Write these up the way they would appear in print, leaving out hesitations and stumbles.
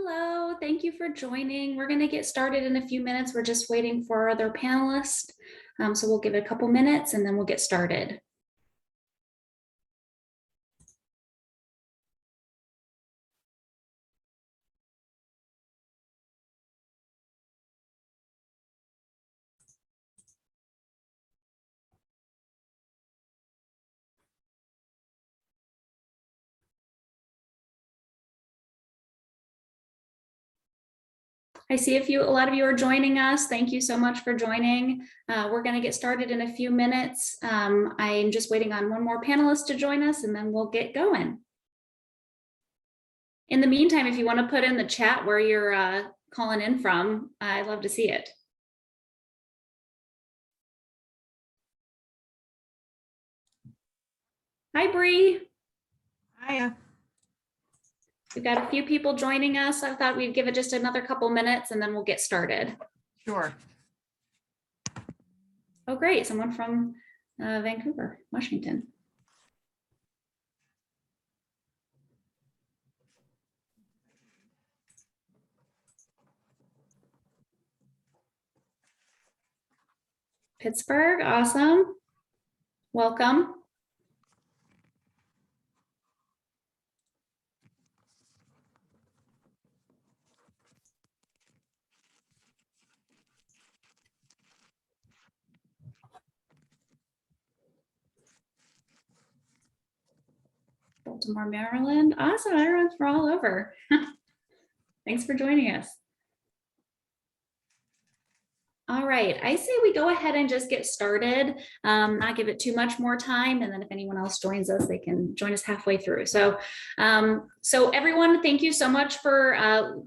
Hello, thank you for joining. We're going to get started in a few minutes. We're just waiting for our other panelists. So we'll give it a couple minutes and then we'll get started. I see a lot of you are joining us. Thank you so much for joining. We're going to get started in a few minutes. I'm just waiting on one more panelist to join us and then we'll get going. In the meantime, if you want to put in the chat where you're calling in from, I'd love to see it. Hi, Bree. Hiya. We've got a few people joining us. I thought we'd give it just another couple minutes and then we'll get started. Sure. Oh, great. Someone from Vancouver, Washington. Pittsburgh, awesome. Welcome. Baltimore, Maryland. Awesome. Everyone's from all over. Thanks for joining us. All right, I say we go ahead and just get started, not give it too much more time, and then if anyone else joins us, they can join us halfway through. So everyone, thank you so much for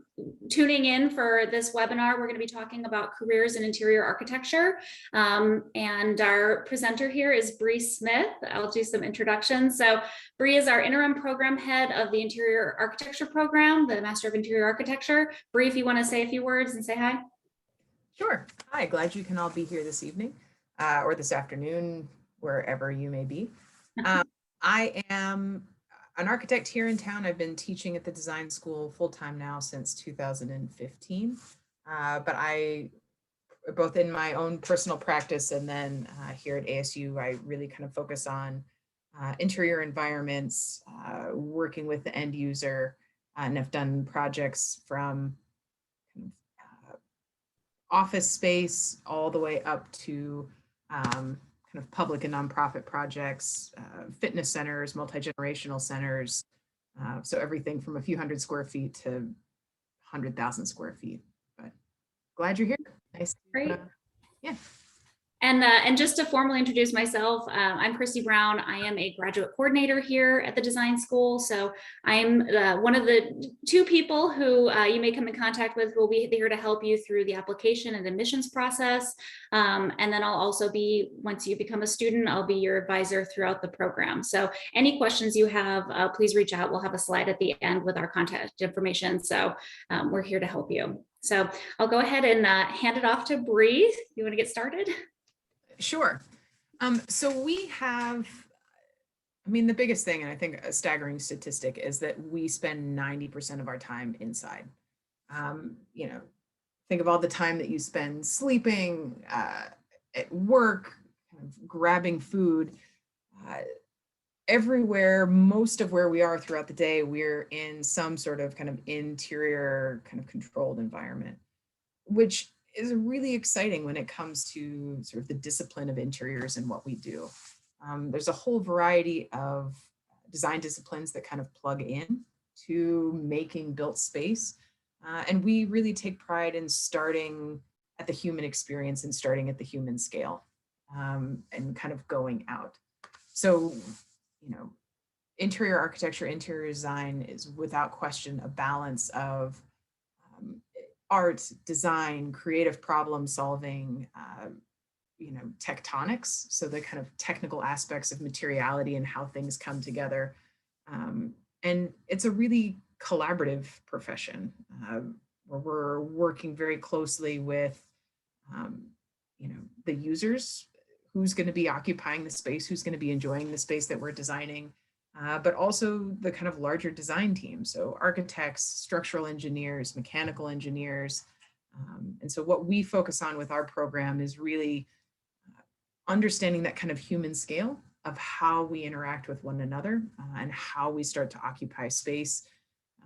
tuning in for this webinar. We're going to be talking about careers in interior architecture, and our presenter here is Bree Smith. I'll do some introductions. So Bree is our interim program head of the Interior Architecture program, the Master of Interior Architecture. Bree, if you want to say a few words and say hi. Sure. Hi, glad you can all be here this evening or this afternoon, wherever you may be. I am an architect here in town. I've been teaching at the design school full-time now since 2015. But I, both in my own personal practice and then here at ASU, I really kind of focus on interior environments, working with the end user, and have done projects from office space all the way up to kind of public and nonprofit projects, fitness centers, multi-generational centers. So everything from a few hundred square feet to 100,000 square feet. But glad you're here. Nice. Great. Yeah. And just to formally introduce myself, I'm Christy Brown. I am a graduate coordinator here at the design school. So I'm one of the two people who you may come in contact with who will be here to help you through the application and admissions process. And then I'll also be, once you become a student, I'll be your advisor throughout the program. So any questions you have, please reach out. We'll have a slide at the end with our contact information. So we're here to help you. So I'll go ahead and hand it off to Bree. You want to get started? Sure. So we have, I mean, the biggest thing, and I think a staggering statistic, is that we spend 90% of our time inside. You know, think of all the time that you spend sleeping, at work, kind of grabbing food. Everywhere, most of where we are throughout the day, we're in some sort of kind of interior kind of controlled environment, which is really exciting when it comes to sort of the discipline of interiors and what we do. There's a whole variety of design disciplines that kind of plug in to making built space. And we really take pride in starting at the human experience and starting at the human scale, and kind of going out. So, you know, interior architecture, interior design is without question a balance of art, design, creative problem solving, you know, tectonics. So the kind of technical aspects of materiality and how things come together. And it's a really collaborative profession where we're working very closely with, you know, the users, who's going to be occupying the space, who's going to be enjoying the space that we're designing, but also the kind of larger design team. So architects, structural engineers, mechanical engineers. And so what we focus on with our program is really understanding that kind of human scale of how we interact with one another and how we start to occupy space,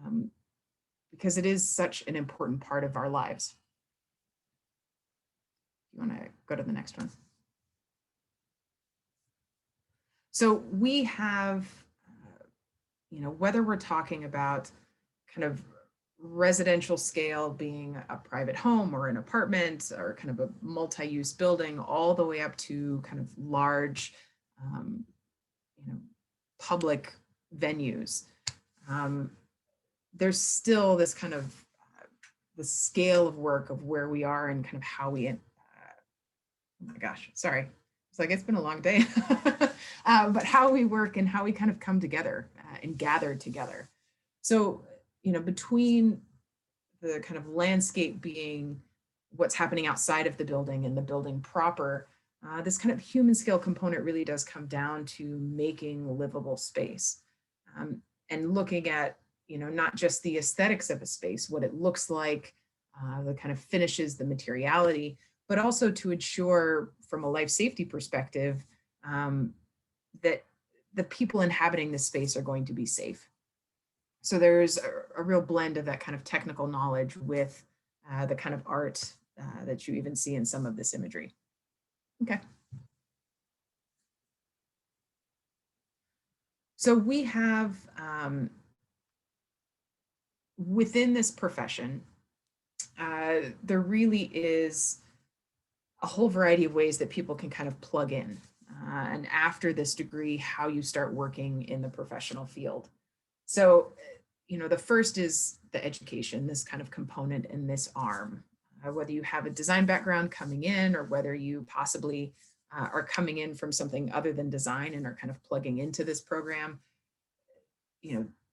um, because it is such an important part of our lives. You want to go to the next one? So we have, whether we're talking about kind of residential scale being a private home or an apartment or kind of a multi-use building, all the way up to kind of large, um, public venues. There's still this kind of the scale of work of where we are and kind of how we, oh my gosh, sorry. It's like, it's been a long day, but how we work and how we kind of come together and gather together. So, between the kind of landscape being what's happening outside of the building and the building proper, this kind of human scale component really does come down to making livable space, and looking at, not just the aesthetics of a space, what it looks like, the kind of finishes, the materiality, but also to ensure from a life safety perspective that the people inhabiting this space are going to be safe. So there's a real blend of that kind of technical knowledge with the kind of art that you even see in some of this imagery. Okay. So we have, within this profession, there really is a whole variety of ways that people can kind of plug in. And after this degree, how you start working in the professional field. So, the first is the education, this kind of component in this arm. Whether you have a design background coming in or whether you possibly are coming in from something other than design and are kind of plugging into this program,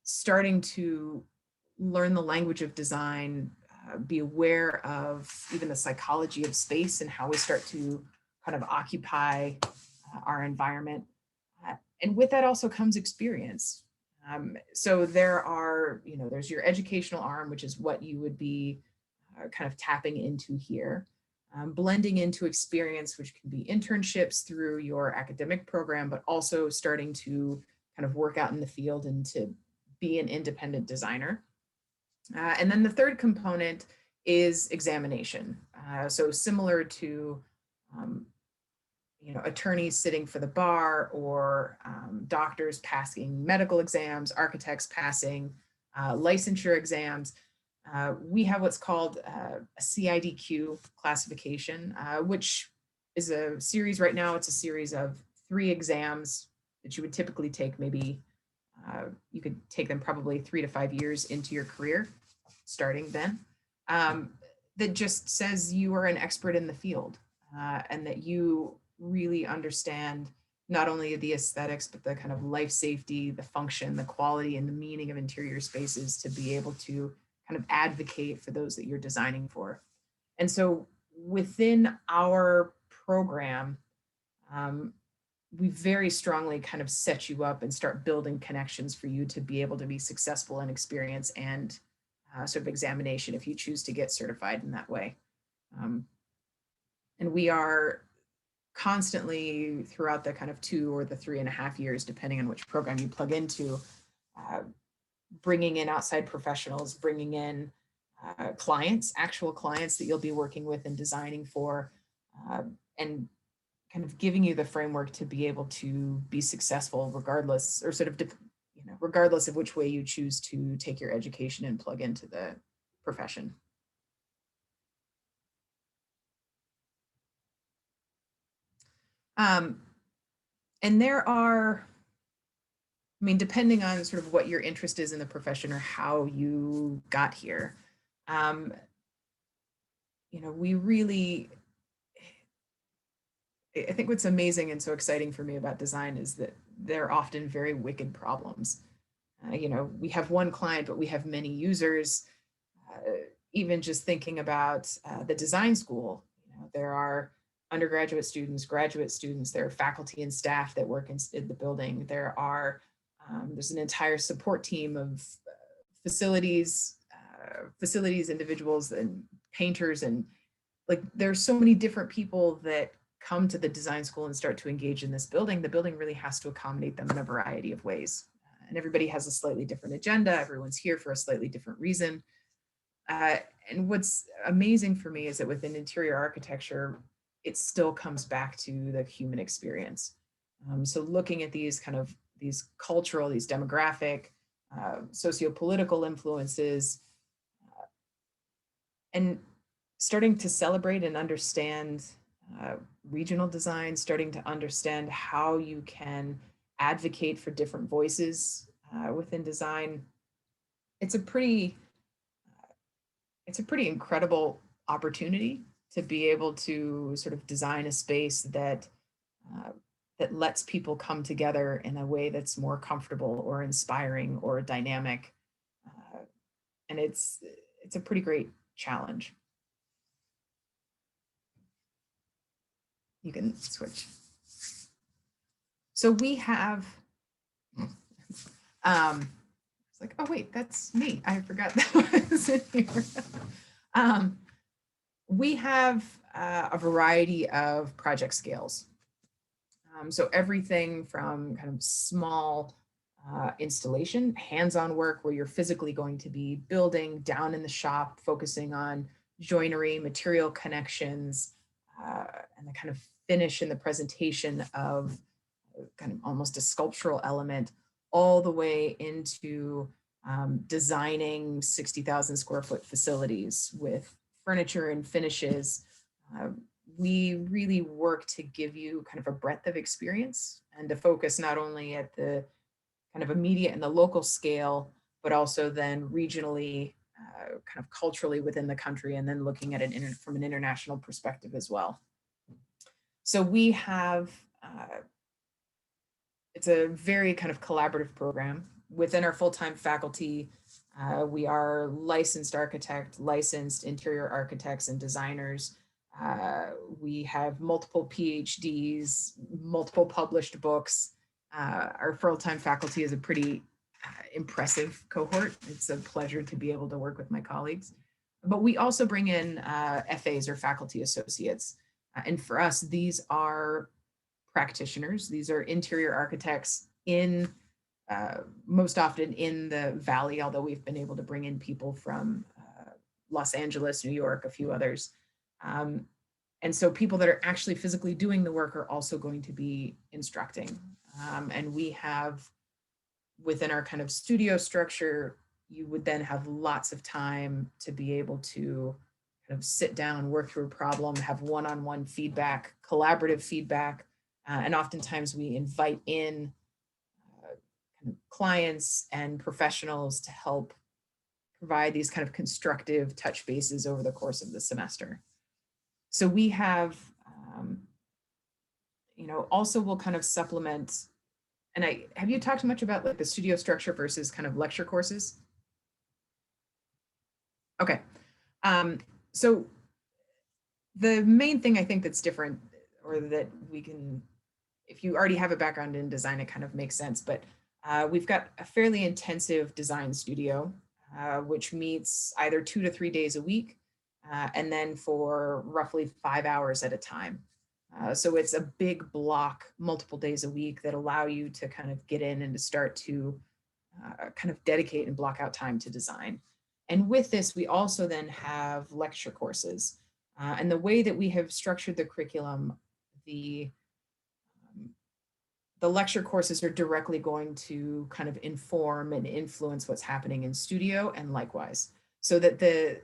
starting to learn the language of design, be aware of even the psychology of space and how we start to kind of occupy our environment. And with that also comes experience. So there's your educational arm, which is what you would be kind of tapping into here. Blending into experience, which can be internships through your academic program, but also starting to kind of work out in the field and to be an independent designer. And then the third component is examination. So similar to, attorneys sitting for the bar or doctors passing medical exams, architects passing licensure exams. We have what's called a CIDQ classification, which is a series right now. It's a series of 3 exams that you would typically take. Maybe you could take them probably 3 to 5 years into your career, starting then. That just says you are an expert in the field and that you really understand not only the aesthetics, but the kind of life safety, the function, the quality, and the meaning of interior spaces to be able to kind of advocate for those that you're designing for. And so within our program, we very strongly kind of set you up and start building connections for you to be able to be successful in experience and sort of examination if you choose to get certified in that way. And we are constantly throughout the kind of 2 or the 3.5 years, depending on which program you plug into, bringing in outside professionals, bringing in clients, actual clients that you'll be working with and designing for, and kind of giving you the framework to be able to be successful regardless, or sort of, regardless of which way you choose to take your education and plug into the profession. And there are, depending on sort of what your interest is in the profession or how you got here, we really, I think what's amazing and so exciting for me about design is that they're often very wicked problems. We have one client, but we have many users. Even just thinking about the design school, there are undergraduate students, graduate students, there are faculty and staff that work in the building. There are There's an entire support team of facilities, facilities individuals and painters, and like there's so many different people that come to the design school and start to engage in this building. The building really has to accommodate them in a variety of ways. And everybody has a slightly different agenda. Everyone's here for a slightly different reason. Uh, and what's amazing for me is that within interior architecture, it still comes back to the human experience. So looking at these kind of these cultural, these demographic, socio-political influences, and starting to celebrate and understand regional design, starting to understand how you can advocate for different voices within design. It's a pretty incredible opportunity to be able to sort of design a space that that lets people come together in a way that's more comfortable or inspiring or dynamic, and it's a pretty great challenge. You can switch. So we have, it's like, oh wait, that's me. I forgot that was in here. We have a variety of project scales. So everything from kind of small installation, hands-on work where you're physically going to be building down in the shop, focusing on joinery, material connections, and the kind of finish in the presentation of kind of almost a sculptural element, all the way into designing 60,000 square foot facilities with furniture and finishes. We really work to give you kind of a breadth of experience and to focus not only at the kind of immediate and the local scale, but also then regionally, kind of culturally within the country, and then looking at it from an international perspective as well. So we have, it's a very kind of collaborative program. Within our full-time faculty, we are licensed architect, licensed interior architects and designers. We have multiple PhDs, multiple published books. Our full-time faculty is a pretty impressive cohort. It's a pleasure to be able to work with my colleagues. But we also bring in FAs or faculty associates. And for us, these are practitioners. These are interior architects in most often in the Valley, although we've been able to bring in people from Los Angeles, New York, a few others. And so people that are actually physically doing the work are also going to be instructing. And we have, within our kind of studio structure, you would then have lots of time to be able to kind of sit down, work through a problem, have one-on-one feedback, collaborative feedback. And oftentimes we invite in kind of clients and professionals to help provide these kind of constructive touch bases over the course of the semester. So we have, also we'll kind of supplement, and have you talked much about like the studio structure versus kind of lecture courses? Okay. So the main thing I think that's different, or that we can, if you already have a background in design, it kind of makes sense, but we've got a fairly intensive design studio, which meets either 2 to 3 days a week, and then for roughly 5 hours at a time. So it's a big block, multiple days a week, that allow you to kind of get in and to start to kind of dedicate and block out time to design. And with this, we also then have lecture courses. And the way that we have structured the curriculum, the lecture courses are directly going to kind of inform and influence what's happening in studio, and likewise, so that the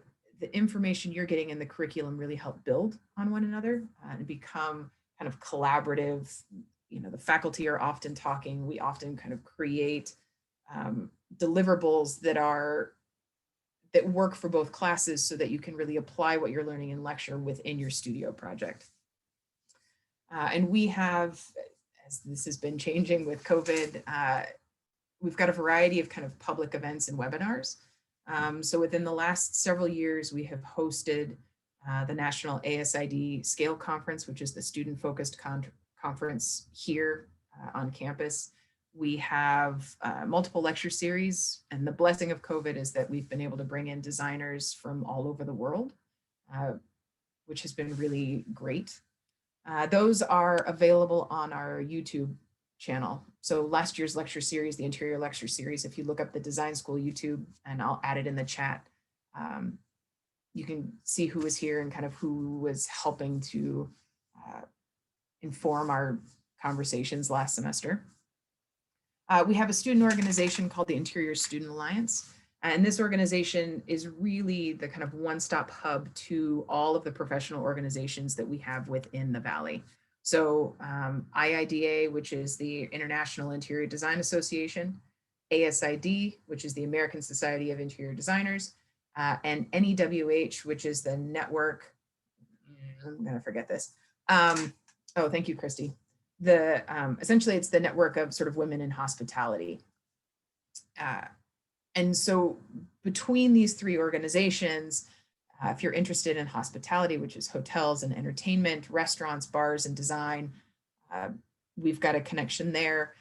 information you're getting in the curriculum really help build on one another and become kind of collaborative. The faculty are often talking. We often kind of create deliverables that work for both classes, so that you can really apply what you're learning in lecture within your studio project. And we have, as this has been changing with COVID, we've got a variety of kind of public events and webinars. So within the last several years, we have hosted the National ASID Scale Conference, which is the student-focused conference here on campus. We have multiple lecture series, and the blessing of COVID is that we've been able to bring in designers from all over the world, which has been really great. Those are available on our YouTube channel. So last year's lecture series, the interior lecture series, if you look up the Design School YouTube, and I'll add it in the chat, you can see who was here and kind of who was helping to inform our conversations last semester. We have a student organization called the Interior Student Alliance. And this organization is really the kind of one-stop hub to all of the professional organizations that we have within the Valley. So IIDA, which is the International Interior Design Association, ASID, which is the American Society of Interior Designers, and NEWH, which is the network, I'm gonna forget this. Oh, thank you, Christy. Essentially it's the network of sort of women in hospitality. And so between these three organizations, if you're interested in hospitality, which is hotels and entertainment, restaurants, bars, and design, we've got a connection there.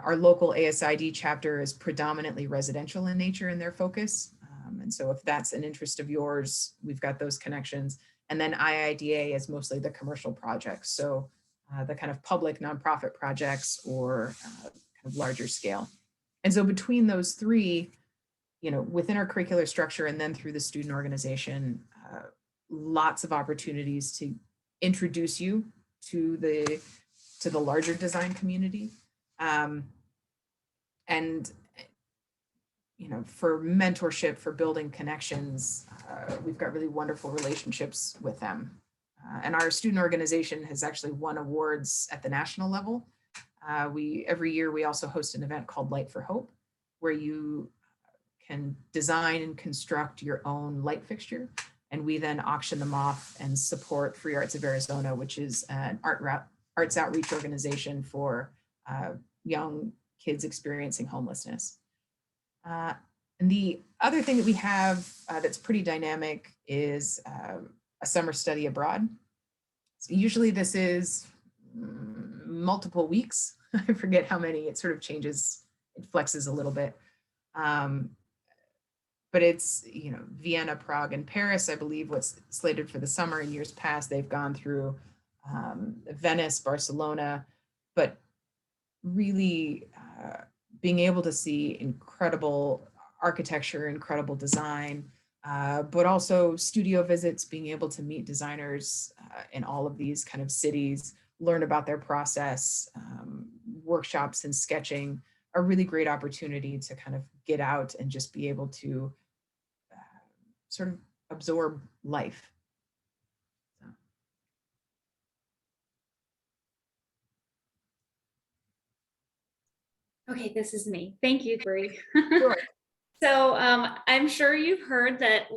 Our local ASID chapter is predominantly residential in nature in their focus. And so if that's an interest of yours, we've got those connections. And then IIDA is mostly the commercial projects. So the kind of public nonprofit projects or kind of larger scale. And so between those three, you know, within our curricular structure and then through the student organization, lots of opportunities to introduce you to the larger design community. And, you know, for mentorship, for building connections, we've got really wonderful relationships with them. And our student organization has actually won awards at the national level. Every year we also host an event called Light for Hope, where you can design and construct your own light fixture. And we then auction them off and support Free Arts of Arizona, which is an arts outreach organization for young kids experiencing homelessness. And the other thing that we have that's pretty dynamic is a summer study abroad. So usually this is multiple weeks. I forget how many, it sort of changes, it flexes a little bit. But it's, you know, Vienna, Prague, and Paris, I believe what's slated for the summer. In years past, they've gone through Venice, Barcelona, but really being able to see incredible architecture, incredible design, but also studio visits, being able to meet designers in all of these kind of cities, learn about their process, workshops and sketching, a really great opportunity to kind of get out and just be able to sort of absorb life. Okay, this is me. Thank you, Bree. Sure. So I'm sure you've heard that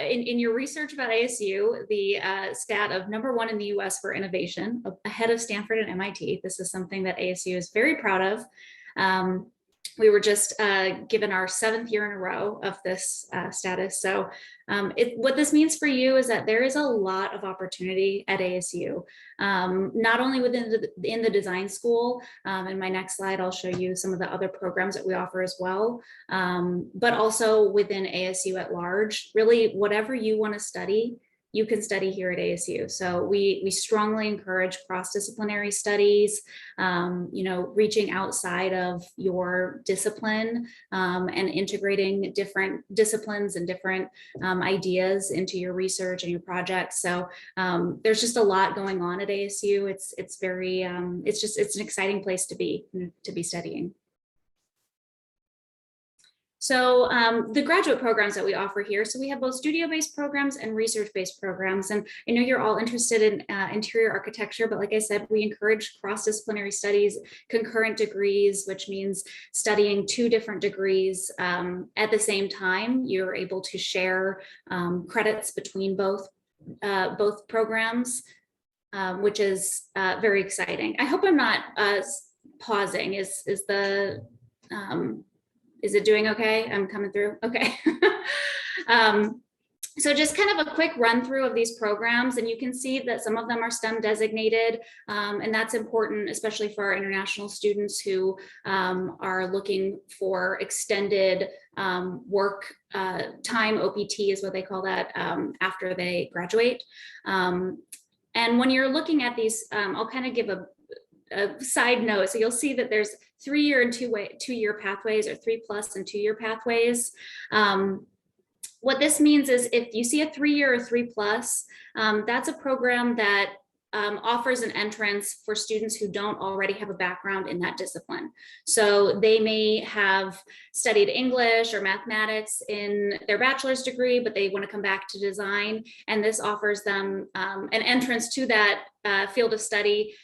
in your research about ASU, the stat of #1 in the US for innovation, ahead of Stanford and MIT. This is something that ASU is very proud of. We were just given our 7th year in a row of this status. So what this means for you is that there is a lot of opportunity at ASU, not only in the design school. In my next slide, I'll show you some of the other programs that we offer as well, but also within ASU at large. Really, whatever you want to study, you can study here at ASU. So we strongly encourage cross-disciplinary studies, you know, reaching outside of your discipline and integrating different disciplines and different ideas into your research and your projects. So there's just a lot going on at ASU. It's very, it's an exciting place to be studying. So the graduate programs that we offer here, so we have both studio-based programs and research-based programs. And I know you're all interested in interior architecture, but like I said, we encourage cross-disciplinary studies, concurrent degrees, which means studying 2 different degrees at the same time. You're able to share credits between both programs, which is very exciting. I hope I'm not pausing. Is it doing okay? I'm coming through. Okay. So just kind of a quick run through of these programs, and you can see that some of them are STEM designated, and that's important, especially for our international students who are looking for extended work time. OPT is what they call that, after they graduate. And when you're looking at these, I'll kind of give a side note. So you'll see that there's 3-year and 2-year pathways, or 3+ and 2-year pathways. What this means is if you see a 3-year or 3+, that's a program that offers an entrance for students who don't already have a background in that discipline. So they may have studied English or mathematics in their bachelor's degree, but they want to come back to design. And this offers them an entrance to that field of study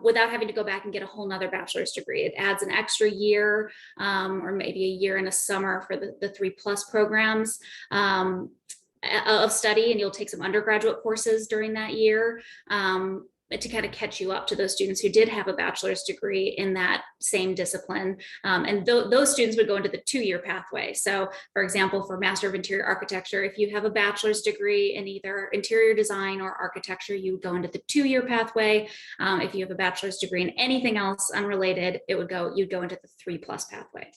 without having to go back and get a whole nother bachelor's degree. It adds an extra year, or maybe a year and a summer for the 3+ programs of study, and you'll take some undergraduate courses during that year to kind of catch you up to those students who did have a bachelor's degree in that same discipline. And those students would go into the 2-year pathway. So for example, for Master of Interior Architecture, if you have a bachelor's degree in either interior design or architecture, you would go into the 2-year pathway. If you have a bachelor's degree in anything else unrelated, you'd go into the 3+ pathway.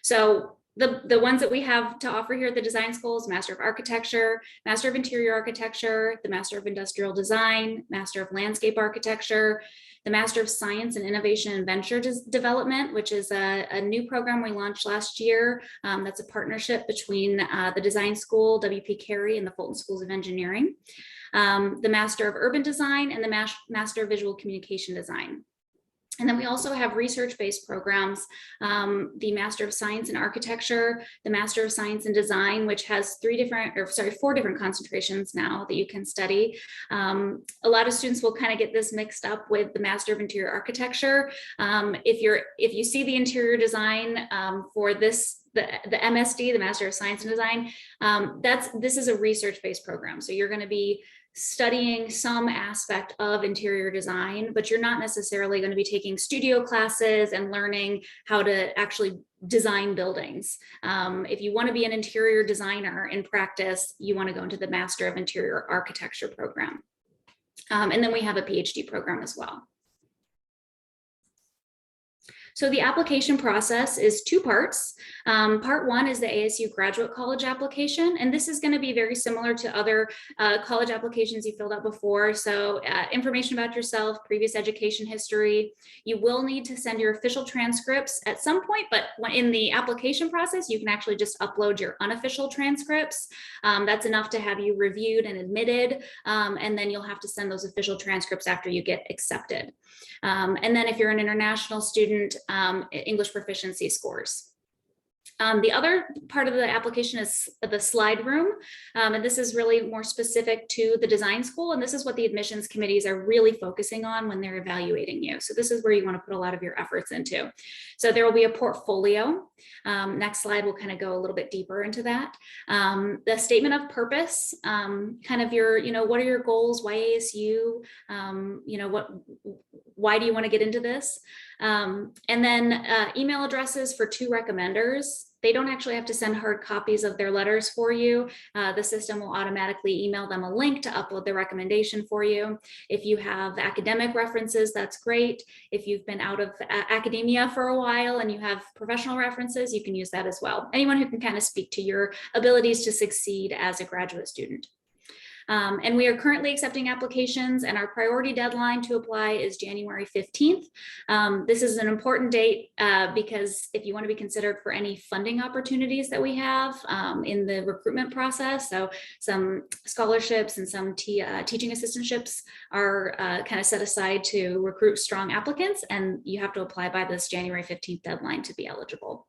So the ones that we have to offer here at the design schools: Master of Architecture, Master of Interior Architecture, the Master of Industrial Design, Master of Landscape Architecture, the Master of Science and Innovation and Venture Development, which is a new program we launched last year. That's a partnership between the design school, W.P. Carey, and the Fulton Schools of Engineering, the Master of Urban Design, and the Master of Visual Communication Design. And then we also have research-based programs, the Master of Science in Architecture, the Master of Science in Design, which has 4 different concentrations now that you can study. A lot of students will kind of get this mixed up with the Master of Interior Architecture. If you see the interior design for this, the MSD, the Master of Science in Design, this is a research-based program. So you're going to be studying some aspect of interior design, but you're not necessarily going to be taking studio classes and learning how to actually design buildings. If you want to be an interior designer in practice, you want to go into the Master of Interior Architecture program. And then we have a PhD program as well. So the application process is 2 parts. Part 1 is the ASU Graduate College application, and this is going to be very similar to other college applications you filled out before. So information about yourself, previous education history. You will need to send your official transcripts at some point, but in the application process, you can actually just upload your unofficial transcripts. That's enough to have you reviewed and admitted, and then you'll have to send those official transcripts after you get accepted. And then if you're an international student, English proficiency scores. The other part of the application is the slide room, and this is really more specific to the design school, and this is what the admissions committees are really focusing on when they're evaluating you. So this is where you want to put a lot of your efforts into. So there will be a portfolio. Next slide will kind of go a little bit deeper into that. The statement of purpose, kind of your, what are your goals? Why ASU? Why do you want to get into this? And then email addresses for 2 recommenders. They don't actually have to send hard copies of their letters for you. The system will automatically email them a link to upload the recommendation for you. If you have academic references, that's great. If you've been out of academia for a while and you have professional references, you can use that as well. Anyone who can kind of speak to your abilities to succeed as a graduate student. And we are currently accepting applications, and our priority deadline to apply is January 15th. This is an important date because if you want to be considered for any funding opportunities that we have in the recruitment process, so some scholarships and some teaching assistantships are kind of set aside to recruit strong applicants, and you have to apply by this January 15th deadline to be eligible.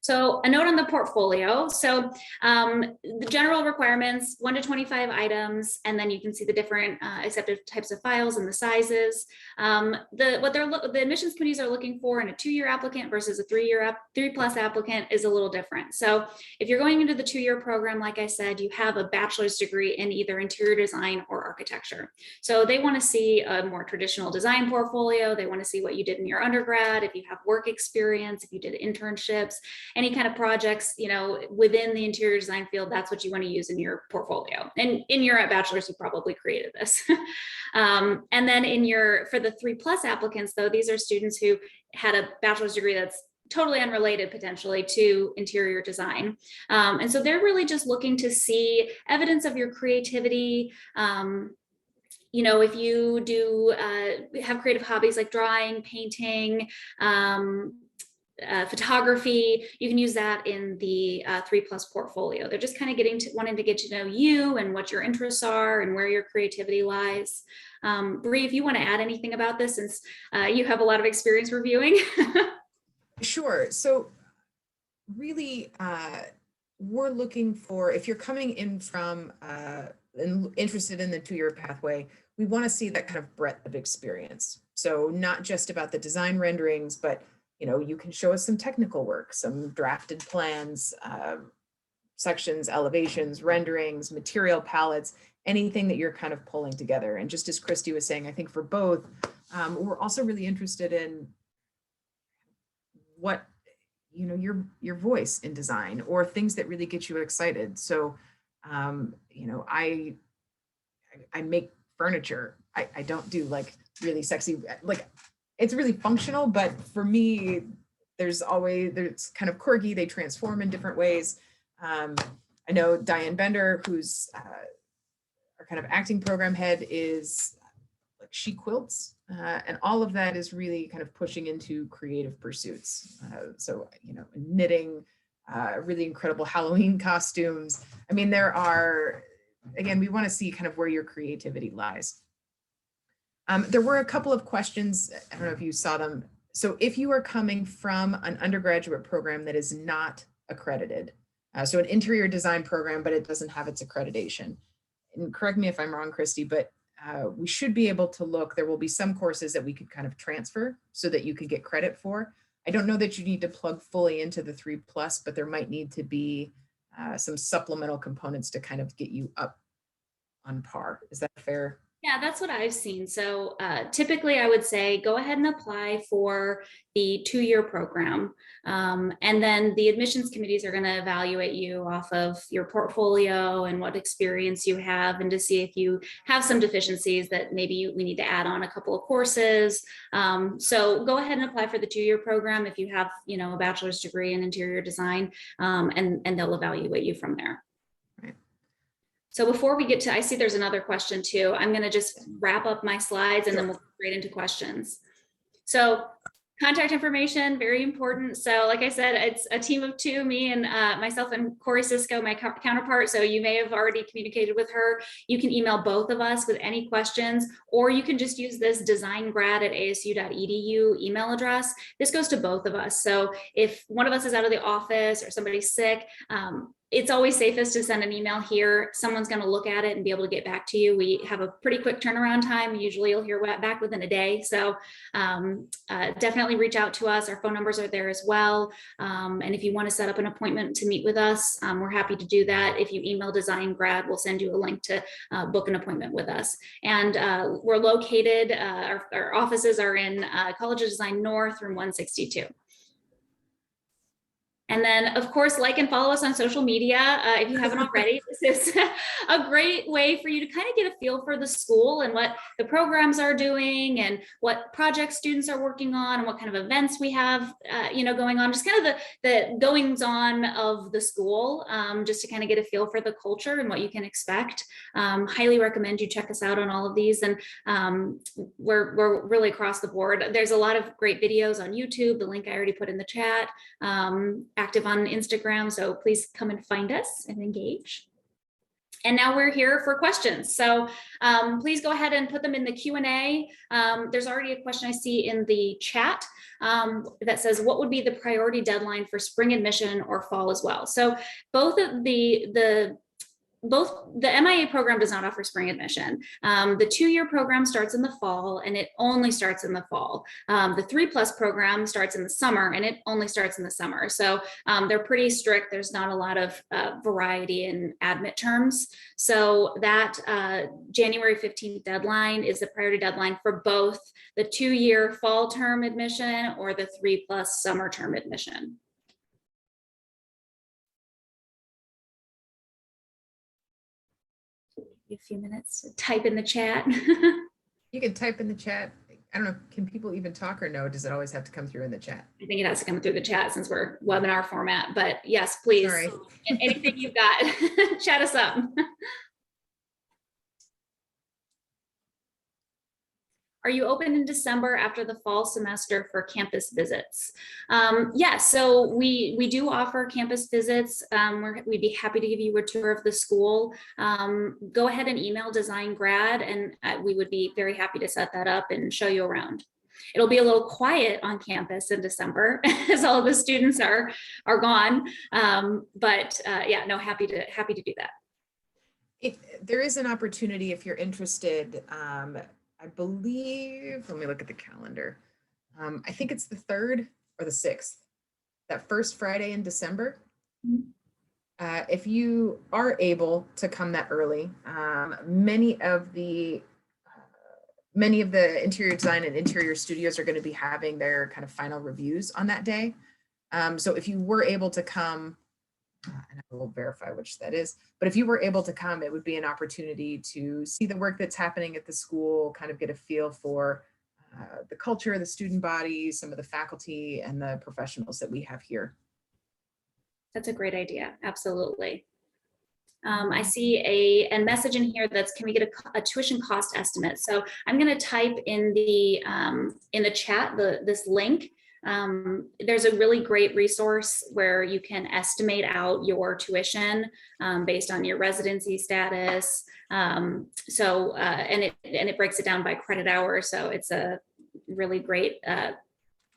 So a note on the portfolio. So the general requirements, 1 to 25 items, and then you can see the different accepted types of files and the sizes. The admissions committees are looking for in a 2-year applicant versus a 3+ applicant is a little different. So if you're going into the 2-year program, like I said, you have a bachelor's degree in either interior design or architecture. So they want to see a more traditional design portfolio. They want to see what you did in your undergrad, if you have work experience, if you did internships, any kind of projects, you know, within the interior design field. That's what you want to use in your portfolio. And in your bachelor's, you probably created this. And then for the 3+ applicants, though, these are students who had a bachelor's degree that's totally unrelated potentially to interior design. And so they're really just looking to see evidence of your creativity. You know, if you do have creative hobbies like drawing, painting, photography, you can use that in the 3+ portfolio. They're just kind of wanting to get to know you and what your interests are and where your creativity lies. Bree, if you want to add anything about this, since you have a lot of experience reviewing. Sure. So really, we're looking for, if you're coming in from interested in the 2-year pathway, we want to see that kind of breadth of experience. So not just about the design renderings, but you know, you can show us some technical work, some drafted plans, sections, elevations, renderings, material palettes, anything that you're kind of pulling together. And just as Christy was saying, I think for both, we're also really interested in what, you know, your voice in design or things that really get you excited. So, you know, I make furniture. I don't do like really sexy, like it's really functional, but for me, there's kind of quirky. They transform in different ways. I know Diane Bender, who's our kind of acting program head, is like she quilts, and all of that is really kind of pushing into creative pursuits. So, you know, knitting, really incredible Halloween costumes. I mean, there are, again, we want to see kind of where your creativity lies. There were a couple of questions. I don't know if you saw them. So if you are coming from an undergraduate program that is not accredited, so an interior design program, but it doesn't have its accreditation, and correct me if I'm wrong, Christy, but we should be able to look, there will be some courses that we could kind of transfer so that you could get credit for. I don't know that you need to plug fully into the 3+, but there might need to be some supplemental components to kind of get you up on par. Is that fair? Yeah, that's what I've seen. So typically I would say go ahead and apply for the 2-year program. And then the admissions committees are going to evaluate you off of your portfolio and what experience you have, and to see if you have some deficiencies that maybe we need to add on a couple of courses. So go ahead and apply for the 2-year program if you have, you know, a bachelor's degree in interior design, and they'll evaluate you from there. So before we get to, I see there's another question too. I'm going to just wrap up my slides and then we'll go straight into questions. So contact information, very important. So like I said, it's a team of 2, me and myself and Corey Cisco, my counterpart. So you may have already communicated with her. You can email both of us with any questions, or you can just use this designgrad@asu.edu email address. This goes to both of us. So if one of us is out of the office or somebody's sick, it's always safest to send an email here. Someone's going to look at it and be able to get back to you. We have a pretty quick turnaround time. Usually you'll hear back within a day. So definitely reach out to us. Our phone numbers are there as well. And if you want to set up an appointment to meet with us, we're happy to do that. If you email DesignGrad, we'll send you a link to book an appointment with us. And we're located, our offices are in College of Design North, room 162. And then, of course, like and follow us on social media if you haven't already. This is a great way for you to kind of get a feel for the school and what the programs are doing and what projects students are working on and what kind of events we have, you know, going on. Just kind of the goings on of the school, just to kind of get a feel for the culture and what you can expect. Highly recommend you check us out on all of these. And we're really across the board. There's a lot of great videos on YouTube. The link I already put in the chat. Active on Instagram, so please come and find us and engage. And now we're here for questions. So please go ahead and put them in the Q&A. There's already a question I see in the chat that says, what would be the priority deadline for spring admission or fall as well? So both of the both the MIA program does not offer spring admission. The 2-year program starts in the fall and it only starts in the fall. The 3+ program starts in the summer and it only starts in the summer. So they're pretty strict. There's not a lot of variety in admit terms. So that January 15th deadline is the priority deadline for both the 2-year fall term admission or the 3+ summer term admission. A few minutes to type in the chat. You can type in the chat. I don't know, can people even talk or no? Does it always have to come through in the chat? I think it has to come through the chat since we're webinar format, but yes, please. Sorry. Anything you've got, chat us up. Are you open in December after the fall semester for campus visits? Yes, so we do offer campus visits. We'd be happy to give you a tour of the school. Go ahead and email Design Grad, and we would be very happy to set that up and show you around. It'll be a little quiet on campus in December as all of the students are gone. Yeah, no, happy to do that. If there is an opportunity, if you're interested, I believe, let me look at the calendar. I think it's the 3rd or the 6th, that first Friday in December. If you are able to come that early, many of the interior design and interior studios are going to be having their kind of final reviews on that day. So if you were able to come, and I will verify which that is, but if you were able to come, it would be an opportunity to see the work that's happening at the school, kind of get a feel for the culture, the student body, some of the faculty and the professionals that we have here. That's a great idea. Absolutely. I see a message in here that's, can we get a tuition cost estimate? So I'm going to type in the chat this link. There's a really great resource where you can estimate out your tuition based on your residency status. And it breaks it down by credit hour. So it's a really great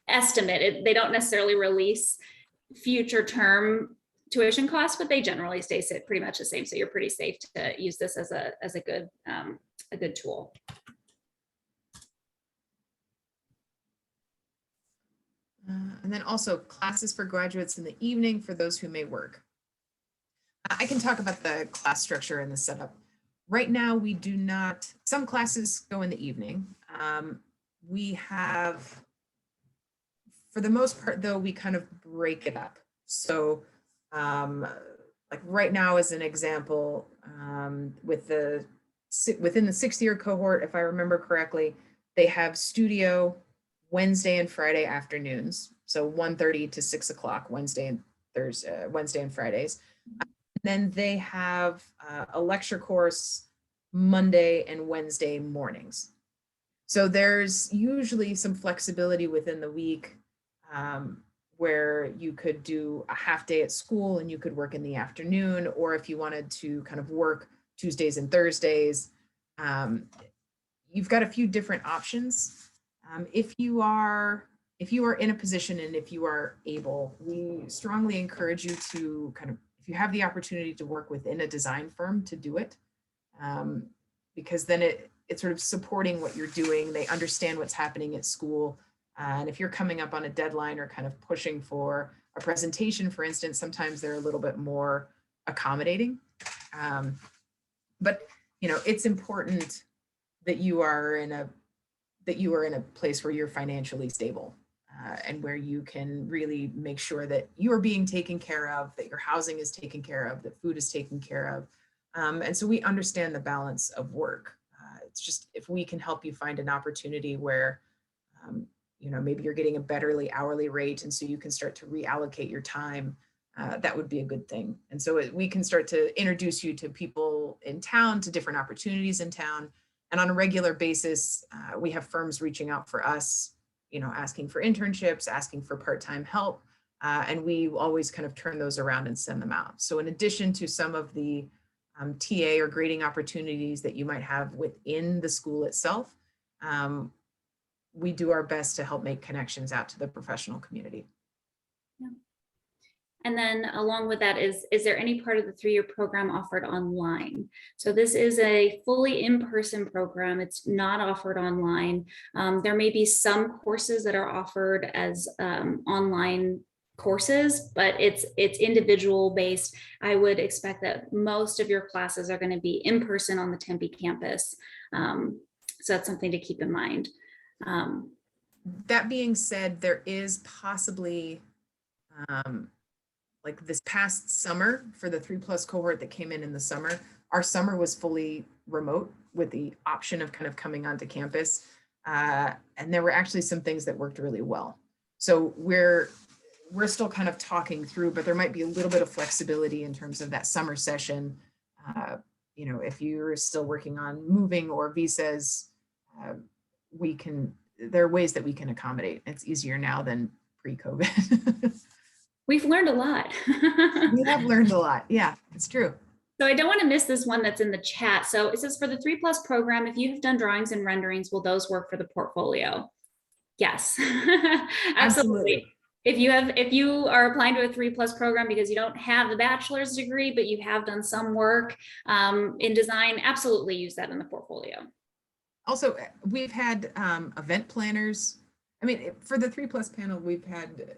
estimate. They don't necessarily release future term tuition costs, but they generally stay pretty much the same. So you're pretty safe to use this as a good tool. And then also classes for graduates in the evening for those who may work. I can talk about the class structure and the setup. Right now, we do not, some classes go in the evening. We have, for the most part though, we kind of break it up. So like right now as an example, within the 6th-year cohort, if I remember correctly, they have studio Wednesday and Friday afternoons. So 1:30 to 6 o'clock, Wednesday and Fridays. And then they have a lecture course Monday and Wednesday mornings. So there's usually some flexibility within the week where you could do a half day at school and you could work in the afternoon, or if you wanted to kind of work Tuesdays and Thursdays, you've got a few different options. If you are in a position and if you are able, we strongly encourage you to kind of, if you have the opportunity to work within a design firm, to do it, because then it's sort of supporting what you're doing. They understand what's happening at school. And if you're coming up on a deadline or kind of pushing for a presentation, for instance, sometimes they're a little bit more accommodating. But you know, it's important that you are in a place where you're financially stable and where you can really make sure that you are being taken care of, that your housing is taken care of, that food is taken care of. And so we understand the balance of work. It's just, if we can help you find an opportunity where, you know, maybe you're getting a better hourly rate, and so you can start to reallocate your time, that would be a good thing. And so we can start to introduce you to people in town, to different opportunities in town. And on a regular basis, we have firms reaching out for us, you know, asking for internships, asking for part-time help. And we always kind of turn those around and send them out. So in addition to some of the TA or grading opportunities that you might have within the school itself, we do our best to help make connections out to the professional community. Yeah. And then along with that is there any part of the 3-year program offered online? So this is a fully in-person program. It's not offered online. There may be some courses that are offered as online courses, but it's individual based. I would expect that most of your classes are going to be in person on the Tempe campus. So that's something to keep in mind. That being said, there is possibly like this past summer for the 3+ cohort that came in the summer, our summer was fully remote with the option of kind of coming onto campus. And there were actually some things that worked really well. So we're still kind of talking through, but there might be a little bit of flexibility in terms of that summer session. You know, if you're still working on moving or visas, there are ways that we can accommodate. It's easier now than pre-COVID. We've learned a lot. We have learned a lot. Yeah, it's true. So I don't want to miss this one that's in the chat. So it says for the 3+ program, if you have done drawings and renderings, will those work for the portfolio? Yes, absolutely. If you are applying to a 3+ program because you don't have the bachelor's degree, but you have done some work in design, absolutely use that in the portfolio. Also, we've had event planners. I mean, for the 3+ panel, we've had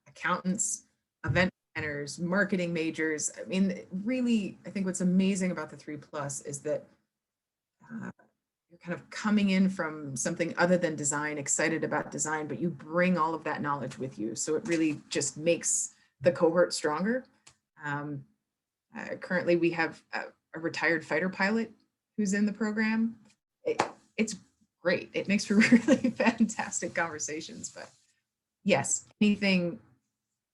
accountants, event planners, marketing majors. I mean, really, I think what's amazing about the 3+ is that you're kind of coming in from something other than design, excited about design, but you bring all of that knowledge with you. So it really just makes the cohort stronger. Currently, we have a retired fighter pilot who's in the program. It's great. It makes for really fantastic conversations. But yes,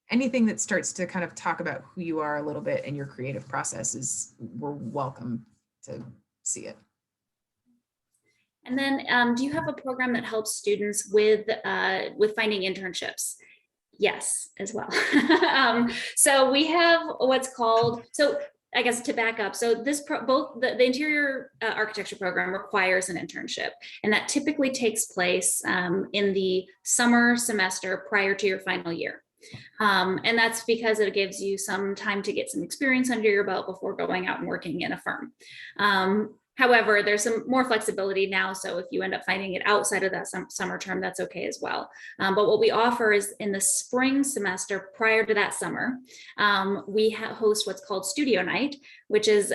anything that starts to kind of talk about who you are a little bit and your creative processes, we're welcome to see it. And then do you have a program that helps students with finding internships? Yes, as well. So we have what's called, so I guess to back up, so both the interior architecture program requires an internship, and that typically takes place in the summer semester prior to your final year. And that's because it gives you some time to get some experience under your belt before going out and working in a firm. However, there's some more flexibility now. So if you end up finding it outside of that summer term, that's okay as well. But what we offer is in the spring semester prior to that summer, we host what's called Studio Night, which is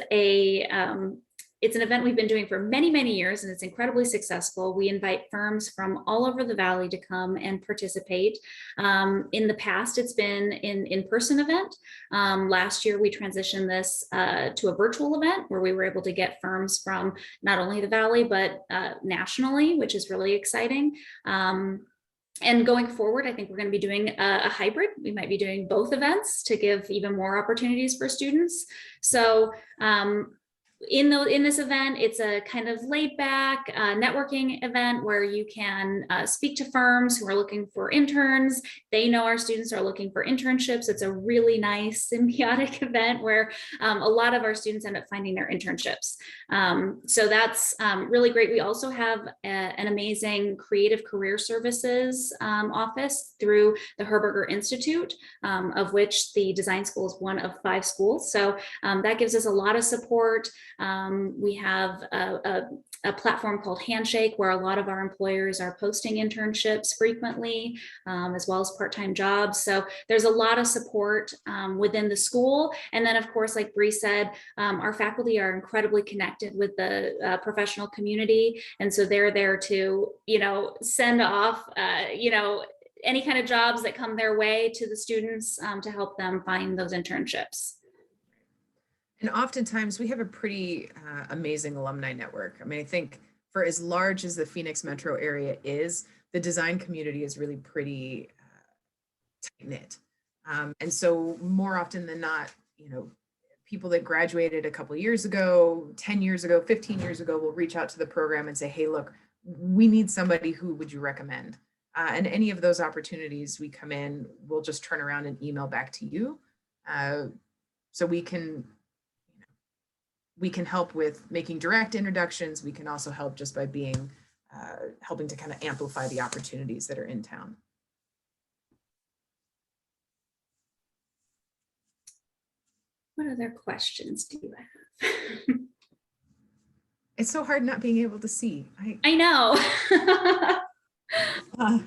it's an event we've been doing for many, many years, and it's incredibly successful. We invite firms from all over the Valley to come and participate. In the past, it's been an in-person event. Last year, we transitioned this to a virtual event where we were able to get firms from not only the Valley, but nationally, which is really exciting. And going forward, I think we're going to be doing a hybrid. We might be doing both events to give even more opportunities for students. So in this event, it's a kind of laid back networking event where you can speak to firms who are looking for interns. They know our students are looking for internships. It's a really nice symbiotic event where a lot of our students end up finding their internships. So that's really great. We also have an amazing creative career services office through the Herberger Institute, of which the design school is one of 5 schools. So that gives us a lot of support. We have a platform called Handshake where a lot of our employers are posting internships frequently, as well as part-time jobs. So there's a lot of support within the school. And then of course, like Bree said, our faculty are incredibly connected with the professional community. And so they're there to, send off, any kind of jobs that come their way to the students to help them find those internships. And oftentimes we have a pretty amazing alumni network. I mean, I think for as large as the Phoenix metro area is, the design community is really pretty tight-knit. And so more often than not, people that graduated a couple of years ago, 10 years ago, 15 years ago, will reach out to the program and say, hey, look, we need somebody, who would you recommend? And any of those opportunities we come in, we'll just turn around and email back to you. So we can help with making direct introductions. We can also help just by being, helping to kind of amplify the opportunities that are in town. What other questions do you have? It's so hard not being able to see. I know. Uh,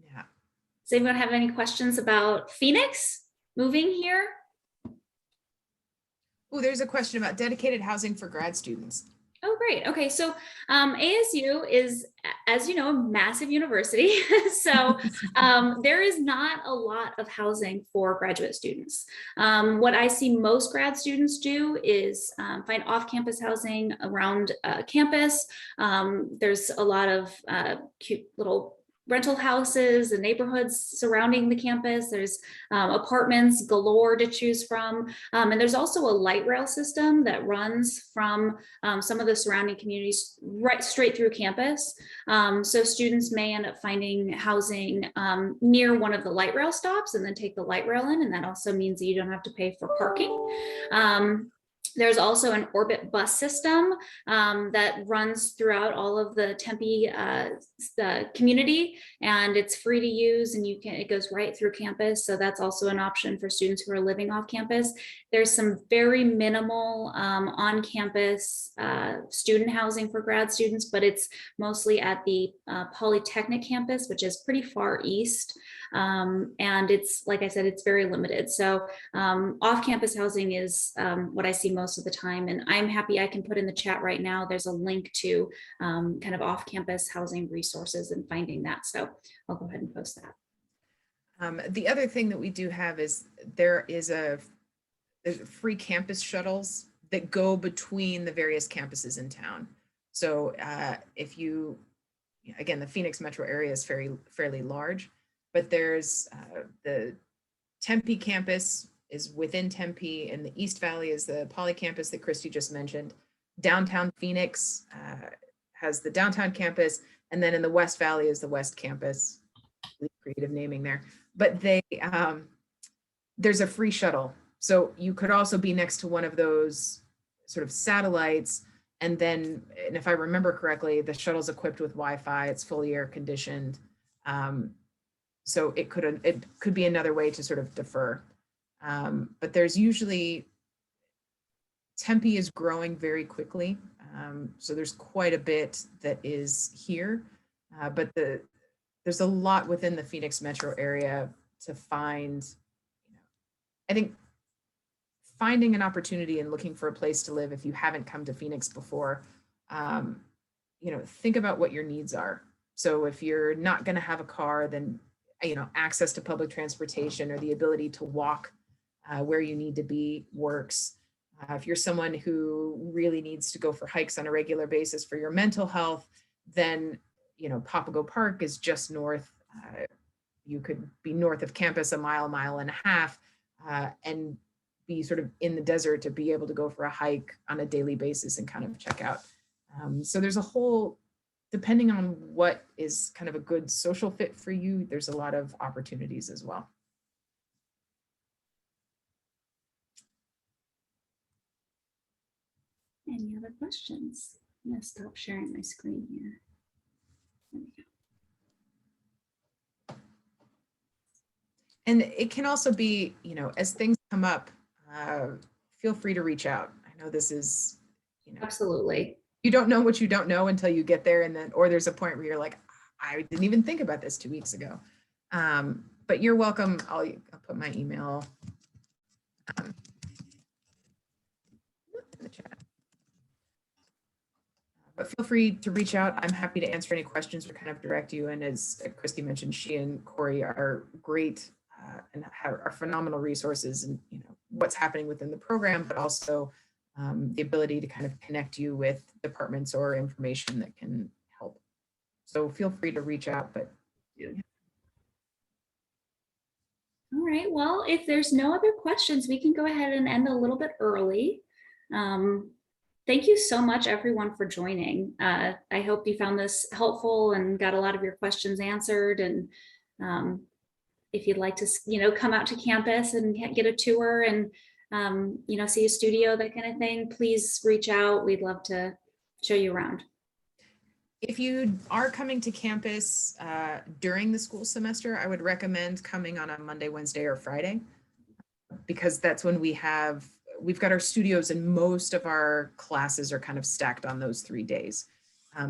yeah. Does anyone have any questions about Phoenix moving here? Oh, there's a question about dedicated housing for grad students. Oh, great. Okay, so ASU is, as you know, a massive university. So there is not a lot of housing for graduate students. What I see most grad students do is find off-campus housing around campus. There's a lot of cute little rental houses and neighborhoods surrounding the campus. There's apartments galore to choose from. And there's also a light rail system that runs from some of the surrounding communities right straight through campus. So students may end up finding housing near one of the light rail stops and then take the light rail in. And that also means that you don't have to pay for parking. There's also an Orbit bus system that runs throughout all of the Tempe the community, and it's free to use, and it goes right through campus. So that's also an option for students who are living off campus. There's some very minimal on-campus student housing for grad students, but it's mostly at the Polytechnic campus, which is pretty far east. And it's, like I said, it's very limited. So off-campus housing is what I see most of the time. And I'm happy I can put in the chat right now. There's a link to kind of off-campus housing resources and finding that. So I'll go ahead and post that. The other thing that we do have is there's free campus shuttles that go between the various campuses in town. So if you, again, the Phoenix metro area is fairly large, but there's the Tempe campus is within Tempe, and the East Valley is the Poly campus that Christy just mentioned. Downtown Phoenix has the downtown campus, and then in the West Valley is the West campus. Creative naming there, but there's a free shuttle. So you could also be next to one of those sort of satellites, and if I remember correctly, the shuttle's equipped with Wi-Fi. It's fully air conditioned. So it could be another way to sort of defer. But there's usually, Tempe is growing very quickly. So there's quite a bit that is here, but there's a lot within the Phoenix metro area to find. I think finding an opportunity and looking for a place to live if you haven't come to Phoenix before, think about what your needs are. So if you're not going to have a car, then access to public transportation or the ability to walk where you need to be works. If you're someone who really needs to go for hikes on a regular basis for your mental health, then Papago Park is just north. You could be north of campus a mile and a half, and be sort of in the desert to be able to go for a hike on a daily basis and kind of check out. So there's a whole, depending on what is kind of a good social fit for you, there's a lot of opportunities as well. Any other questions? I'm going to stop sharing my screen here. There we go. And it can also be, as things come up, feel free to reach out. I know this is, Absolutely. You don't know what you don't know until you get there, or there's a point where you're like, I didn't even think about this 2 weeks ago. But you're welcome. I'll put my email in the chat. But feel free to reach out. I'm happy to answer any questions or kind of direct you. And as Christy mentioned, she and Corey are great and are phenomenal resources, and what's happening within the program, but also the ability to kind of connect you with departments or information that can help. So feel free to reach out. But all right, well, if there's no other questions, we can go ahead and end a little bit early. Thank you so much, everyone, for joining. I hope you found this helpful and got a lot of your questions answered. And if you'd like to, come out to campus and get a tour and, see a studio, that kind of thing, please reach out. We'd love to show you around. If you are coming to campus during the school semester, I would recommend coming on a Monday, Wednesday, or Friday, because that's when we've got our studios and most of our classes are kind of stacked on those 3 days.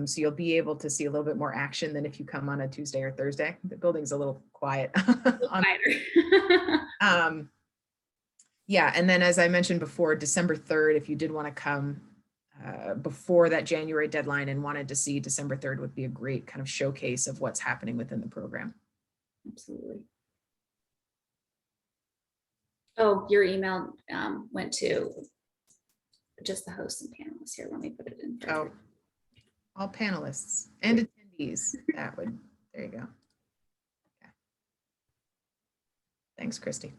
So you'll be able to see a little bit more action than if you come on a Tuesday or Thursday. The building's a little quiet. Yeah, and then as I mentioned before, December 3rd, if you did want to come before that January deadline and wanted to see, December 3rd would be a great kind of showcase of what's happening within the program. Absolutely. Oh, your email went to just the hosts and panelists here. Let me put it in. Oh, all panelists and attendees. That would, there you go. Okay. Thanks, Christy.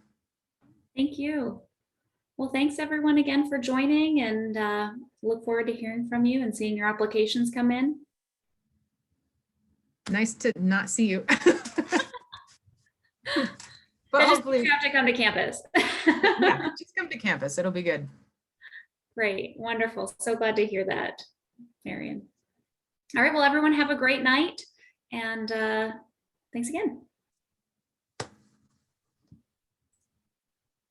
Thank you. Well, thanks everyone again for joining, and look forward to hearing from you and seeing your applications come in. Nice to not see you. But Just hopefully you have to come to campus. yeah, just come to campus. It'll be good. Great, wonderful. So glad to hear that, Marion. All right, well, everyone have a great night, and thanks again.